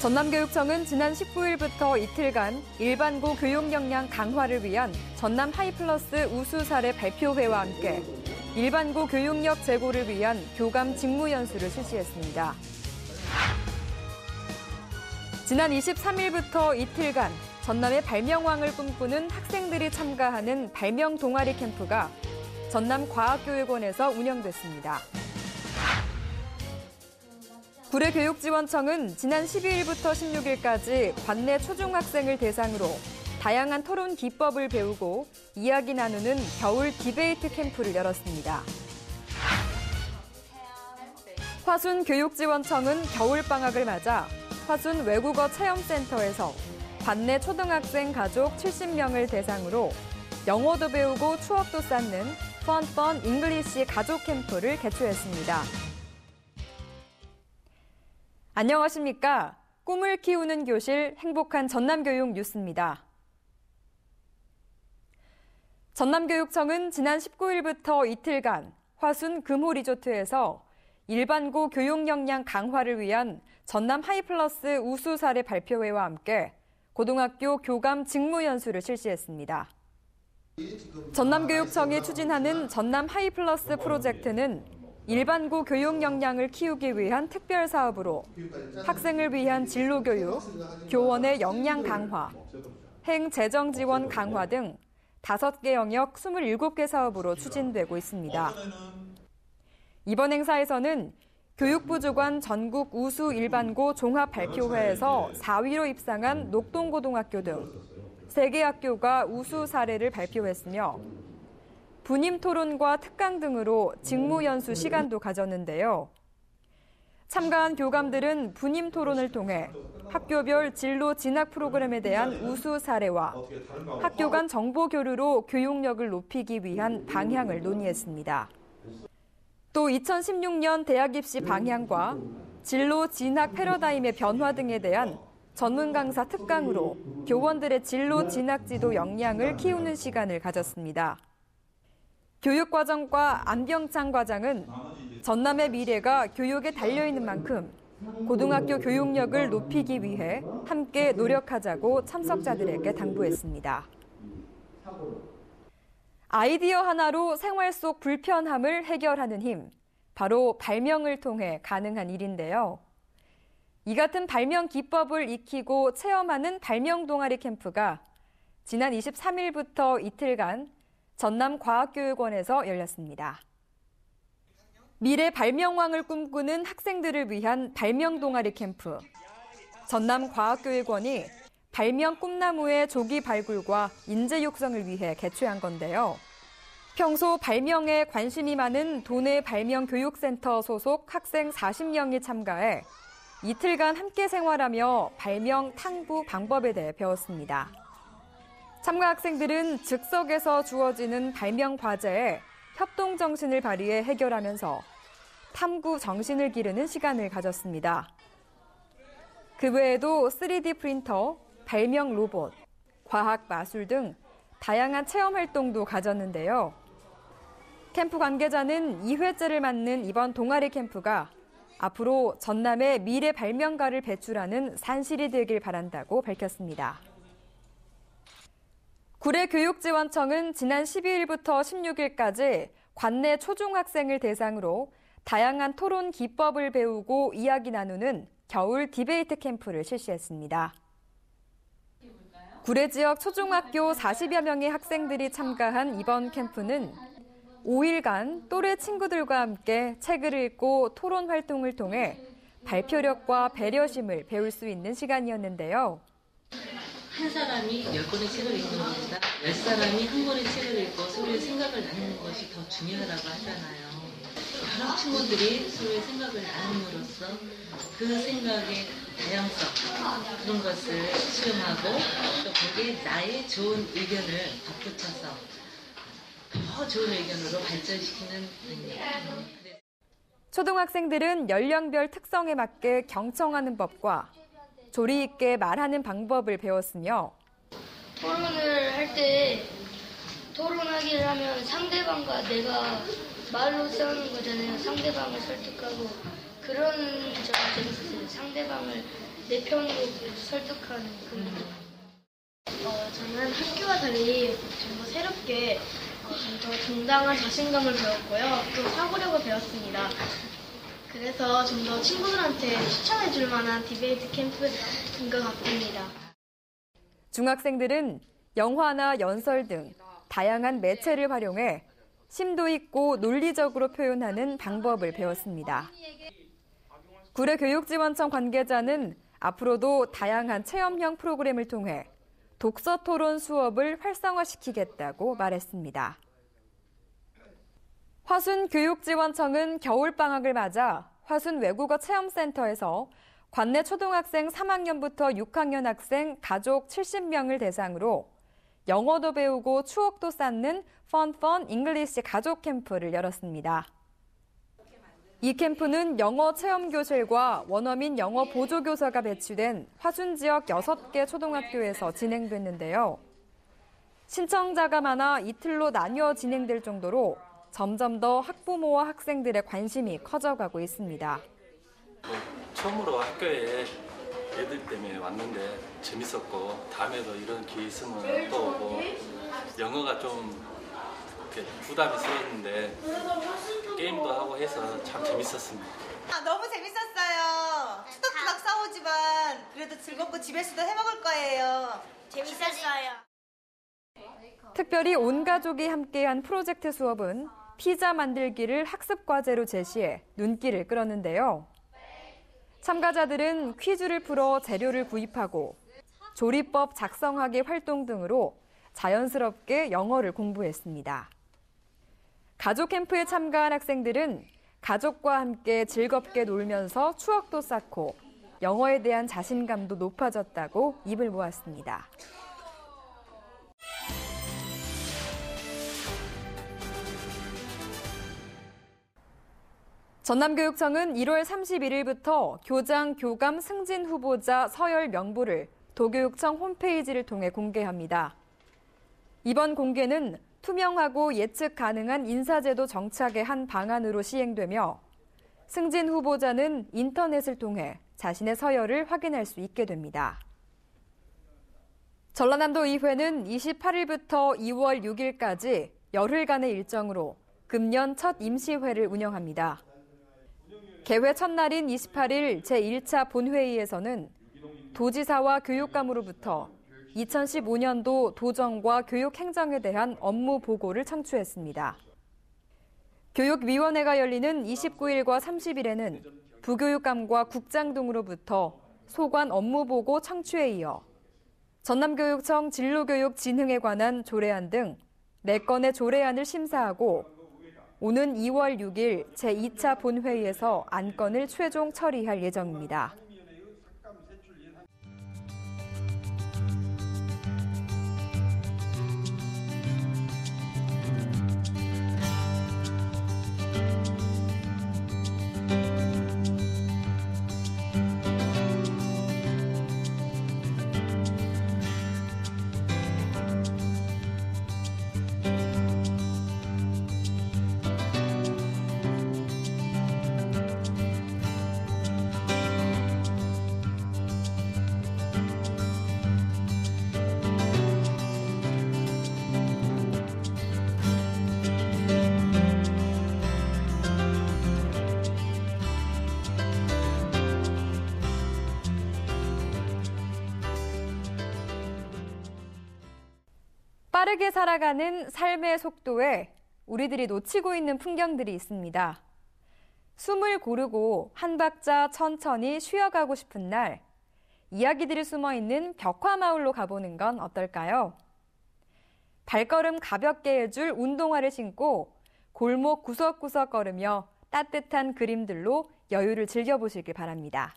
전남교육청은 지난 19일부터 이틀간 일반고 교육 역량 강화를 위한 전남 하이플러스 우수 사례 발표회와 함께 일반고 교육력 제고를 위한 교감 직무연수를 실시했습니다. 지난 23일부터 이틀간 전남의 발명왕을 꿈꾸는 학생들이 참가하는 발명 동아리 캠프가 전남과학교육원에서 운영됐습니다. 구례교육지원청은 지난 12일부터 16일까지 관내 초중학생을 대상으로 다양한 토론 기법을 배우고 이야기 나누는 겨울 디베이트 캠프를 열었습니다. 화순교육지원청은 겨울방학을 맞아 화순 외국어 체험센터에서 관내 초등학생 가족 70명을 대상으로 영어도 배우고 추억도 쌓는 펀 잉글리시 가족 캠프를 개최했습니다. 안녕하십니까? 꿈을 키우는 교실 행복한 전남교육 뉴스입니다. 전남교육청은 지난 19일부터 이틀간 화순 금호리조트에서 일반고 교육 역량 강화를 위한 전남 하이플러스 우수 사례 발표회와 함께 고등학교 교감 직무연수를 실시했습니다. 전남교육청이 추진하는 전남 하이플러스 프로젝트는 일반고 교육 역량을 키우기 위한 특별 사업으로 학생을 위한 진로 교육, 교원의 역량 강화, 행재정 지원 강화 등 5개 영역 27개 사업으로 추진되고 있습니다. 이번 행사에서는 교육부 주관 전국 우수 일반고 종합 발표회에서 4위로 입상한 녹동고등학교 등 3개 학교가 우수 사례를 발표했으며 분임 토론과 특강 등으로 직무연수 시간도 가졌는데요. 참가한 교감들은 분임 토론을 통해 학교별 진로 진학 프로그램에 대한 우수 사례와 학교 간 정보 교류로 교육력을 높이기 위한 방향을 논의했습니다. 또 2016년 대학 입시 방향과 진로 진학 패러다임의 변화 등에 대한 전문 강사 특강으로 교원들의 진로 진학 지도 역량을 키우는 시간을 가졌습니다. 교육과정과 안병창 과장은 전남의 미래가 교육에 달려있는 만큼 고등학교 교육력을 높이기 위해 함께 노력하자고 참석자들에게 당부했습니다. 아이디어 하나로 생활 속 불편함을 해결하는 힘, 바로 발명을 통해 가능한 일인데요. 이 같은 발명 기법을 익히고 체험하는 발명 동아리 캠프가 지난 23일부터 이틀간 전남과학교육원에서 열렸습니다. 미래 발명왕을 꿈꾸는 학생들을 위한 발명 동아리 캠프. 전남과학교육원이 발명 꿈나무의 조기 발굴과 인재 육성을 위해 개최한 건데요. 평소 발명에 관심이 많은 도내 발명교육센터 소속 학생 40명이 참가해 이틀간 함께 생활하며 발명 탐구 방법에 대해 배웠습니다. 참가 학생들은 즉석에서 주어지는 발명 과제에 협동 정신을 발휘해 해결하면서 탐구 정신을 기르는 시간을 가졌습니다. 그 외에도 3D 프린터, 발명 로봇, 과학 마술 등 다양한 체험 활동도 가졌는데요. 캠프 관계자는 2회째를 맞는 이번 동아리 캠프가 앞으로 전남의 미래 발명가를 배출하는 산실이 되길 바란다고 밝혔습니다. 구례교육지원청은 지난 12일부터 16일까지 관내 초중학생을 대상으로 다양한 토론 기법을 배우고 이야기 나누는 겨울 디베이트 캠프를 실시했습니다. 구례 지역 초중학교 40여 명의 학생들이 참가한 이번 캠프는 5일간 또래 친구들과 함께 책을 읽고 토론 활동을 통해 발표력과 배려심을 배울 수 있는 시간이었는데요. 한 사람이 10권의 책을 읽는 것보다 10사람이 한 권의 책을 읽고 서로의 생각을 나누는 것이 더 중요하다고 하잖아요. 여러 친구들이 서로의 생각을 나눔으로써 그 생각의 다양성, 그런 것을 수용하고 또 거기에 나의 좋은 의견을 덧붙여서 더 좋은 의견으로 발전시키는 능력. 초등학생들은 연령별 특성에 맞게 경청하는 법과 조리 있게 말하는 방법을 배웠으며 토론을 할 때 토론하기를 하면 상대방과 내가 말로 싸우는 거잖아요. 상대방을 설득하고 그런 점이 재밌었어요. 상대방을 내 편으로 설득하는 그런. 저는 학교와 달리 좀 더 새롭게 좀 더 당당한 자신감을 배웠고요. 또 사고력을 배웠습니다. 그래서 좀 더 친구들한테 추천해 줄 만한 디베이트 캠프인 것 같습니다. 중학생들은 영화나 연설 등 다양한 매체를 활용해 심도 있고 논리적으로 표현하는 방법을 배웠습니다. 구례교육지원청 관계자는 앞으로도 다양한 체험형 프로그램을 통해 독서 토론 수업을 활성화시키겠다고 말했습니다. 화순교육지원청은 겨울방학을 맞아 화순 외국어 체험센터에서 관내 초등학생 3학년부터 6학년 학생 가족 70명을 대상으로 영어도 배우고 추억도 쌓는 펀 잉글리시 가족 캠프를 열었습니다. 이 캠프는 영어 체험교실과 원어민 영어 보조교사가 배치된 화순 지역 6개 초등학교에서 진행됐는데요. 신청자가 많아 이틀로 나뉘어 진행될 정도로 점점 더 학부모와 학생들의 관심이 커져가고 있습니다. 처음으로 학교에 애들 때문에 왔는데 재밌었고 다음에도 이런 기회 있으면 또 오고 영어가 좀 이렇게 부담이 있었는데 게임도 하고 해서 참 재밌었습니다. 너무 재밌었어요. 투덕투덕 싸우지만 그래도 즐겁고 집에서도 해먹을 거예요. 재밌었어요. 특별히 온 가족이 함께한 프로젝트 수업은 피자 만들기를 학습과제로 제시해 눈길을 끌었는데요. 참가자들은 퀴즈를 풀어 재료를 구입하고 조리법 작성하기 활동 등으로 자연스럽게 영어를 공부했습니다. 가족 캠프에 참가한 학생들은 가족과 함께 즐겁게 놀면서 추억도 쌓고 영어에 대한 자신감도 높아졌다고 입을 모았습니다. 전남교육청은 1월 31일부터 교장, 교감 승진 후보자 서열 명부를 도교육청 홈페이지를 통해 공개합니다. 이번 공개는 투명하고 예측 가능한 인사제도 정착의 한 방안으로 시행되며 승진 후보자는 인터넷을 통해 자신의 서열을 확인할 수 있게 됩니다. 전라남도의회는 28일부터 2월 6일까지 열흘간의 일정으로 금년 첫 임시회를 운영합니다. 개회 첫날인 28일 제1차 본회의에서는 도지사와 교육감으로부터 2015년도 도정과 교육행정에 대한 업무 보고를 청취했습니다. 교육위원회가 열리는 29일과 30일에는 부교육감과 국장 등으로부터 소관 업무 보고 청취에 이어 전남교육청 진로교육 진흥에 관한 조례안 등 4건의 조례안을 심사하고 오는 2월 6일 제2차 본회의에서 안건을 최종 처리할 예정입니다. 빠르게 살아가는 삶의 속도에 우리들이 놓치고 있는 풍경들이 있습니다. 숨을 고르고 한 박자 천천히 쉬어가고 싶은 날, 이야기들이 숨어있는 벽화마을로 가보는 건 어떨까요? 발걸음 가볍게 해줄 운동화를 신고 골목 구석구석 걸으며 따뜻한 그림들로 여유를 즐겨보시길 바랍니다.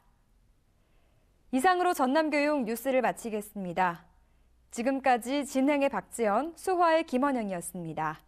이상으로 전남교육 뉴스를 마치겠습니다. 지금까지 진행의 박지연, 수화의 김원영이었습니다.